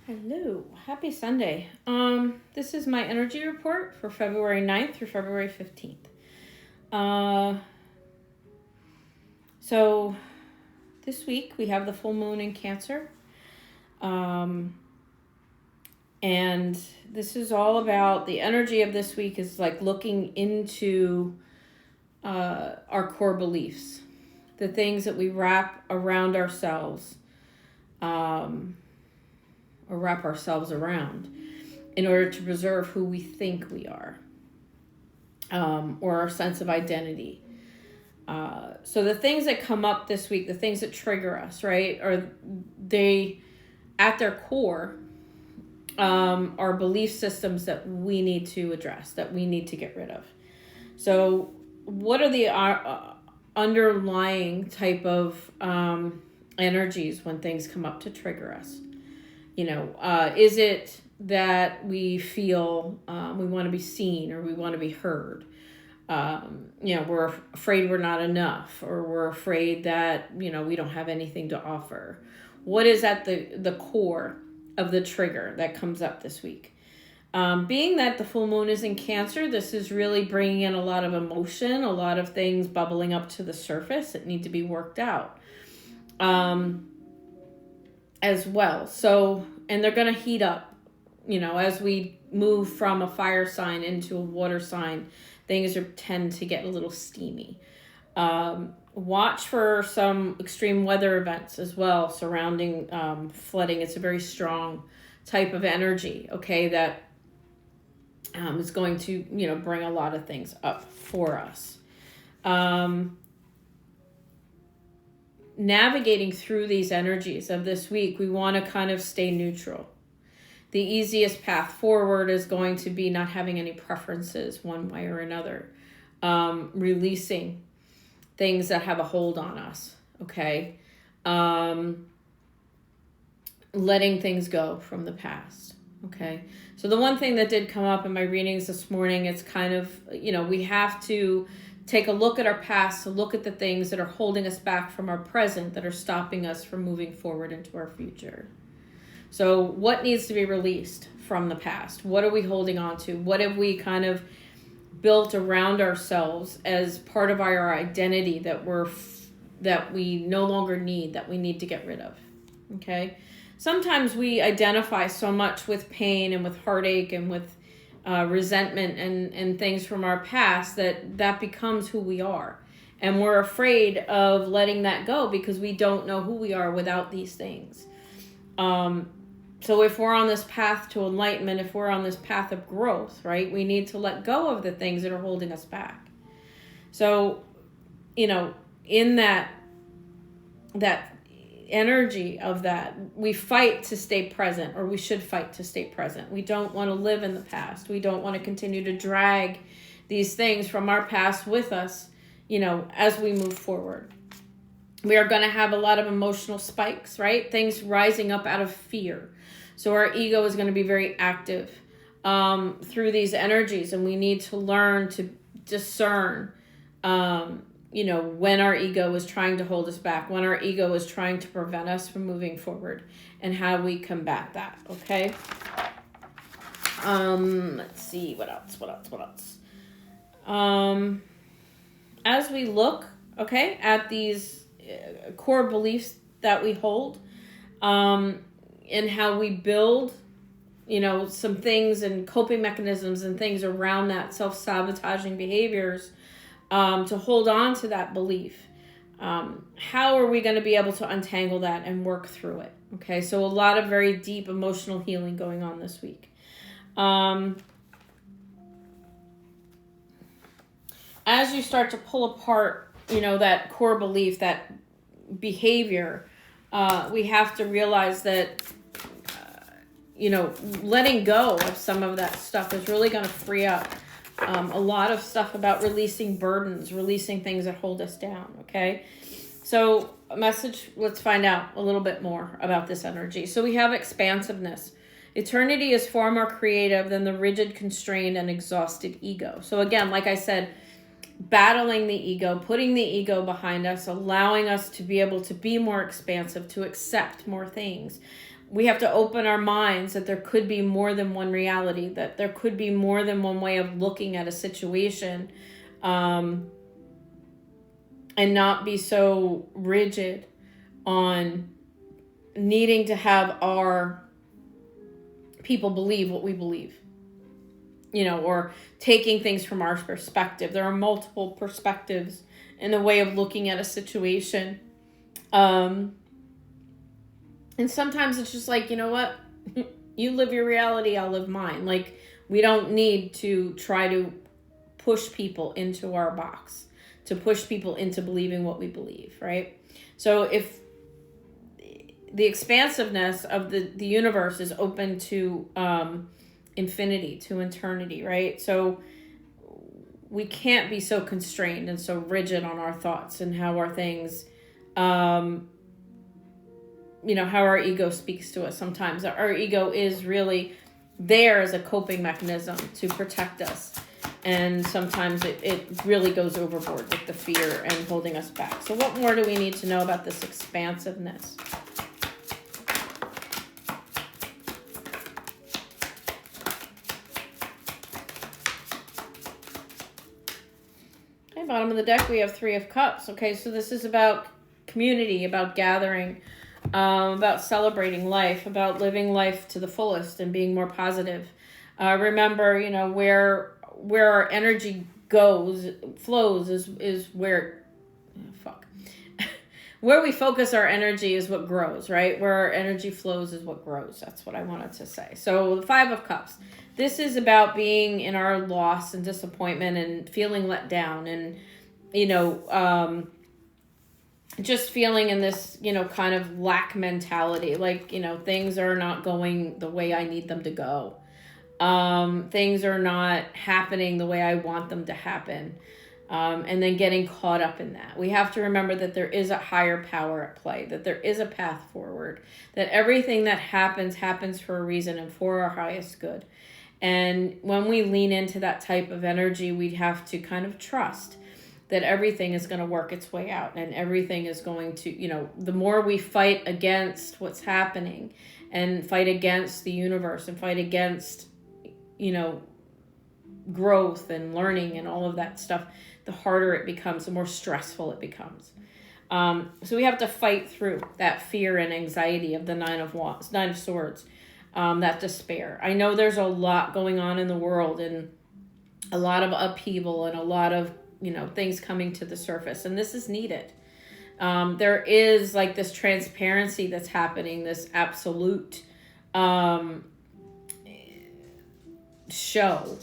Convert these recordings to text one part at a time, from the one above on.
Hello, happy Sunday. This is my energy report for February 9th through February 15th. So this week we have the full moon in Cancer. And this is all about the energy of this week is like looking into our core beliefs, the things that we wrap around ourselves, or wrap ourselves around in order to preserve who we think we are, or our sense of identity. So the things that come up this week, the things that trigger us, right, are they, at their core, are belief systems that we need to address, that we need to get rid of. So what are the underlying type of energies when things come up to trigger us? Is it that we feel we want to be seen or we want to be heard? We're afraid we're not enough, or we're afraid that, we don't have anything to offer. What is at the core of the trigger that comes up this week? Being that the full moon is in Cancer, this is really bringing in a lot of emotion, a lot of things bubbling up to the surface that need to be worked out. As well. So, and they're going to heat up, as we move from a fire sign into a water sign, things tend to get a little steamy. Watch for some extreme weather events as well surrounding flooding. It's a very strong type of energy, okay, that is going to, bring a lot of things up for us. Navigating through these energies of this week, we want to kind of stay neutral. The easiest path forward is going to be not having any preferences one way or another. Releasing things that have a hold on us, okay? Letting things go from the past, okay? So the one thing that did come up in my readings this morning, it's kind of, we have to take a look at our past, to look at the things that are holding us back from our present, that are stopping us from moving forward into our future. So what needs to be released from the past? What are we holding on to? What have we kind of built around ourselves as part of our identity that we no longer need, that we need to get rid of? Okay? Sometimes we identify so much with pain and with heartache and with resentment and things from our past that becomes who we are. And we're afraid of letting that go because we don't know who we are without these things. So if we're on this path to enlightenment, if we're on this path of growth, right, we need to let go of the things that are holding us back. So, in that energy of that, we fight to stay present, or we should fight to stay present. We don't want to live in the past. We don't want to continue to drag these things from our past with us, as we move forward. We are going to have a lot of emotional spikes, right? Things rising up out of fear. So our ego is going to be very active through these energies, and we need to learn to discern when our ego is trying to hold us back, when our ego is trying to prevent us from moving forward, and how we combat that, okay? Let's see, what else? As we look, okay, at these core beliefs that we hold, and how we build, some things and coping mechanisms and things around that self-sabotaging behaviors, to hold on to that belief. How are we going to be able to untangle that and work through it? Okay, so a lot of very deep emotional healing going on this week. As you start to pull apart, that core belief, that behavior, we have to realize that, letting go of some of that stuff is really going to free up a lot of stuff about releasing burdens, releasing things that hold us down, okay? So let's find out a little bit more about this energy. So we have expansiveness. Eternity is far more creative than the rigid, constrained, and exhausted ego. So again, like I said, battling the ego, putting the ego behind us, allowing us to be able to be more expansive, to accept more things, we have to open our minds that there could be more than one reality, that there could be more than one way of looking at a situation, and not be so rigid on needing to have our people believe what we believe, or taking things from our perspective. There are multiple perspectives in a way of looking at a situation. And sometimes it's just like, you know what? You live your reality, I'll live mine. Like, we don't need to try to push people into our box, to push people into believing what we believe, right? So if the expansiveness of the universe is open to infinity, to eternity, right? So we can't be so constrained and so rigid on our thoughts and how our things, how our ego speaks to us sometimes. Our ego is really there as a coping mechanism to protect us. And sometimes it really goes overboard with the fear and holding us back. So what more do we need to know about this expansiveness? Okay, bottom of the deck, we have 3 of Cups. Okay, so this is about community, about gathering, about celebrating life, about living life to the fullest and being more positive. Remember, where our energy flows is where, where we focus our energy is what grows, right? Where our energy flows is what grows. That's what I wanted to say. So the 5 of Cups. This is about being in our loss and disappointment and feeling let down and, just feeling in this, kind of lack mentality. Like, things are not going the way I need them to go. Things are not happening the way I want them to happen. And then getting caught up in that. We have to remember that there is a higher power at play, that there is a path forward, that everything that happens for a reason and for our highest good. And when we lean into that type of energy, we have to kind of trust that everything is going to work its way out and everything is going to, the more we fight against what's happening and fight against the universe and fight against, growth and learning and all of that stuff, the harder it becomes, the more stressful it becomes. So we have to fight through that fear and anxiety of the 9 of Swords, that despair. I know there's a lot going on in the world and a lot of upheaval and a lot of, things coming to the surface, and this is needed. There is like this transparency that's happening, this absolute show,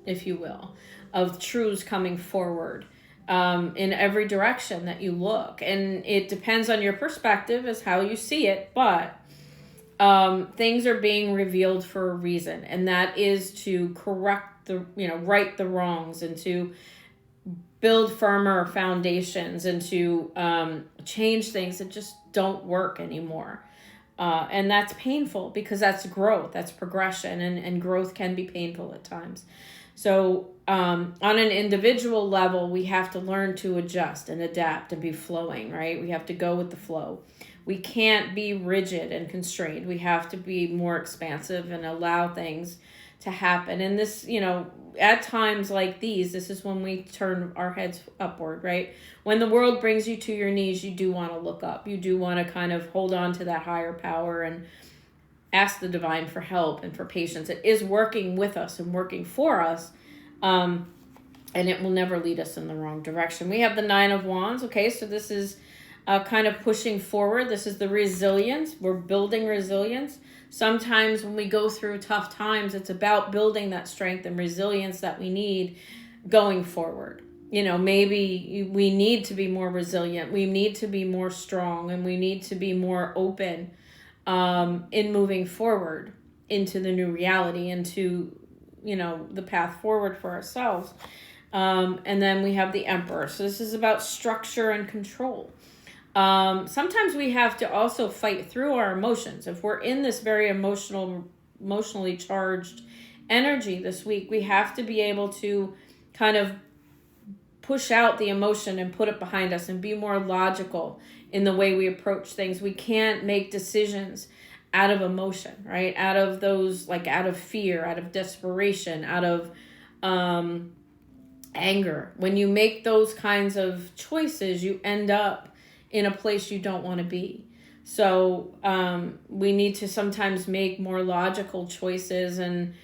if you will, of truths coming forward in every direction that you look. And it depends on your perspective as how you see it, but things are being revealed for a reason, and that is to correct right the wrongs and to build firmer foundations and to change things that just don't work anymore. And that's painful because that's growth, that's progression, and growth can be painful at times. So on an individual level, we have to learn to adjust and adapt and be flowing, right? We have to go with the flow. We can't be rigid and constrained. We have to be more expansive and allow things to happen. And this, at times like these, this is when we turn our heads upward, right? When the world brings you to your knees, you do want to look up. You do want to kind of hold on to that higher power and ask the divine for help and for patience. It is working with us and working for us, and it will never lead us in the wrong direction. We have the 9 of Wands. Okay, so this is kind of pushing forward. This is the resilience. We're building resilience. Sometimes when we go through tough times, it's about building that strength and resilience that we need going forward. Maybe we need to be more resilient. We need to be more strong, and we need to be more open in moving forward into the new reality, into, the path forward for ourselves. And then we have the Emperor. So this is about structure and control. Sometimes we have to also fight through our emotions. If we're in this very emotionally charged energy this week, we have to be able to kind of push out the emotion and put it behind us and be more logical in the way we approach things. We can't make decisions out of emotion, right? Out of those, like out of fear, out of desperation, out of anger. When you make those kinds of choices, you end up in a place you don't want to be. So we need to sometimes make more logical choices and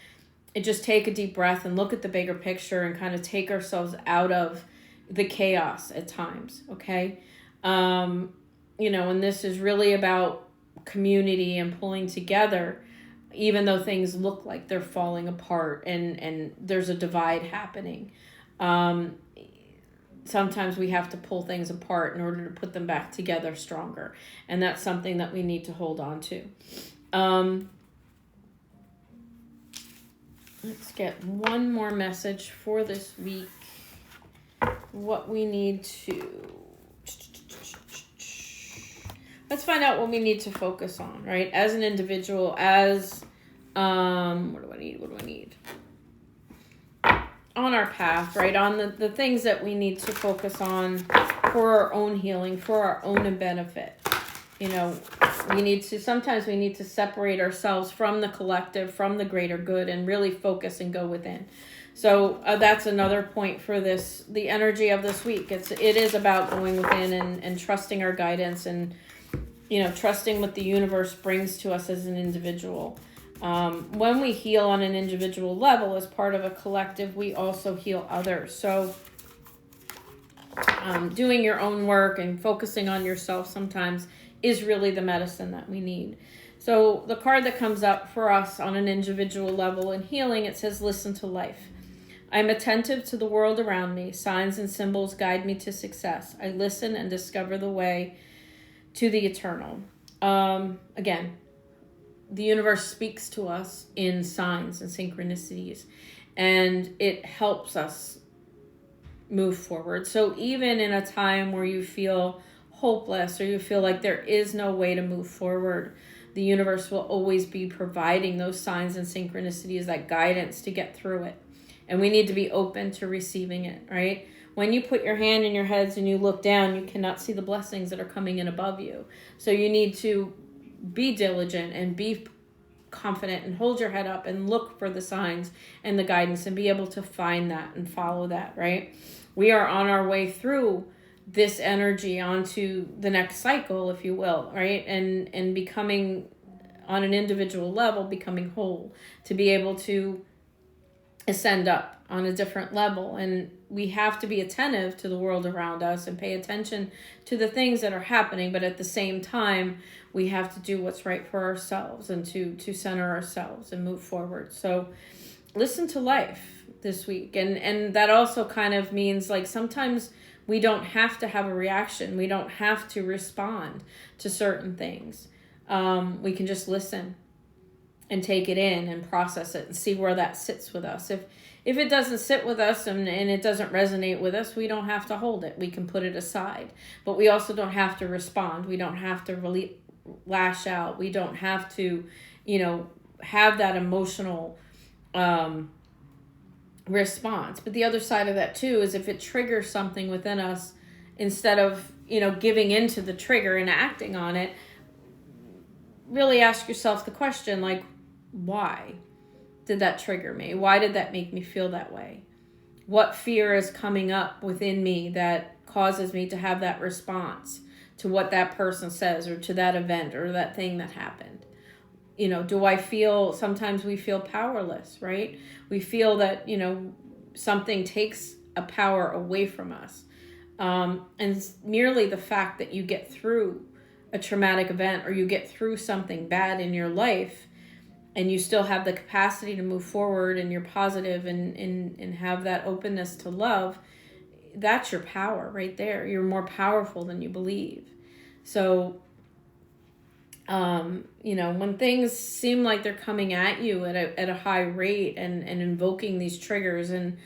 just take a deep breath and look at the bigger picture and kind of take ourselves out of the chaos at times, okay? And this is really about community and pulling together, even though things look like they're falling apart and there's a divide happening. Sometimes we have to pull things apart in order to put them back together stronger. And that's something that we need to hold on to. Let's get one more message for this week. What we need to... Let's find out what we need to focus on, right? As an individual, as... What do I need? On our path, right? On the things that we need to focus on for our own healing, for our own benefit. Sometimes we need to separate ourselves from the collective, from the greater good, and really focus and go within. So that's another point for this, the energy of this week. It is about going within and trusting our guidance and, trusting what the universe brings to us as an individual. When we heal on an individual level as part of a collective, we also heal others. So doing your own work and focusing on yourself sometimes is really the medicine that we need. So the card that comes up for us on an individual level in healing, it says, listen to life. I am attentive to the world around me. Signs and symbols guide me to success. I listen and discover the way to the eternal. Again, the universe speaks to us in signs and synchronicities, and it helps us move forward. So even in a time where you feel hopeless or you feel like there is no way to move forward, the universe will always be providing those signs and synchronicities, that guidance to get through it. And we need to be open to receiving it, right? When you put your hand in your heads and you look down, you cannot see the blessings that are coming in above you. So you need to be diligent and be confident and hold your head up and look for the signs and the guidance and be able to find that and follow that, right? We are on our way through this energy onto the next cycle, if you will, right? And becoming, on an individual level, becoming whole, to be able to ascend up on a different level. And we have to be attentive to the world around us and pay attention to the things that are happening, but at the same time, we have to do what's right for ourselves and to center ourselves and move forward. So listen to life this week. And that also kind of means, like, sometimes we don't have to have a reaction. We don't have to respond to certain things. We can just listen and take it in and process it and see where that sits with us. If it doesn't sit with us and it doesn't resonate with us, we don't have to hold it. We can put it aside. But we also don't have to respond. We don't have to really lash out. We don't have to, have that emotional response. But the other side of that too is if it triggers something within us, instead of, giving into the trigger and acting on it, really ask yourself the question, like, why did that trigger me? Why did that make me feel that way? What fear is coming up within me that causes me to have that response to what that person says or to that event or that thing that happened? Do I feel, sometimes we feel powerless, right? We feel that, something takes a power away from us. And merely the fact that you get through a traumatic event or you get through something bad in your life and you still have the capacity to move forward and you're positive and have that openness to love, that's your power right there. You're more powerful than you believe. So, when things seem like they're coming at you at a high rate and invoking these triggers and,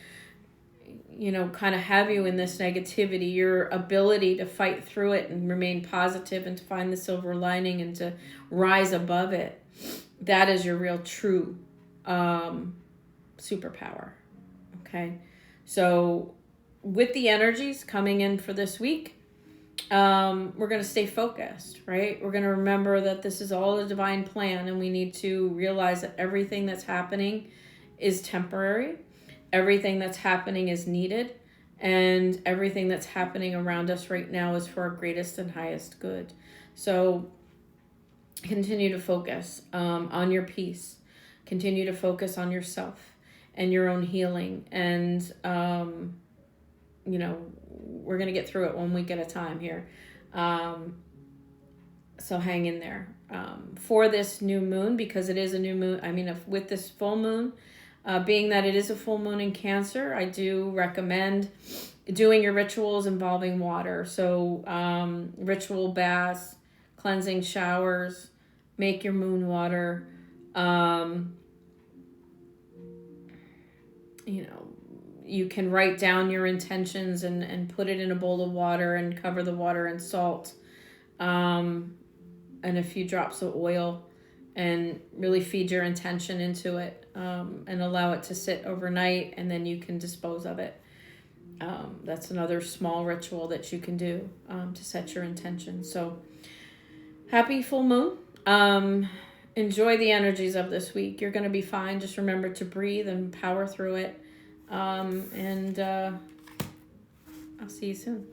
kind of have you in this negativity, your ability to fight through it and remain positive and to find the silver lining and to rise above it, that is your real true superpower. Okay. So with the energies coming in for this week, we're going to stay focused, right? We're going to remember that this is all a divine plan, and we need to realize that everything that's happening is temporary. Everything that's happening is needed, and everything that's happening around us right now is for our greatest and highest good. So continue to focus on your peace. Continue to focus on yourself and your own healing. And, you know, we're going to get through it 1 week at a time here. So hang in there. For this new moon, because it is a new moon, with this full moon, being that it is a full moon in Cancer, I do recommend doing your rituals involving water. So ritual baths, cleansing showers, make your moon water. You can write down your intentions and put it in a bowl of water and cover the water in salt and a few drops of oil, and really feed your intention into it and allow it to sit overnight, and then you can dispose of it. That's another small ritual that you can do to set your intention. So happy full moon. Enjoy the energies of this week. You're going to be fine. Just remember to breathe and power through it. And I'll see you soon.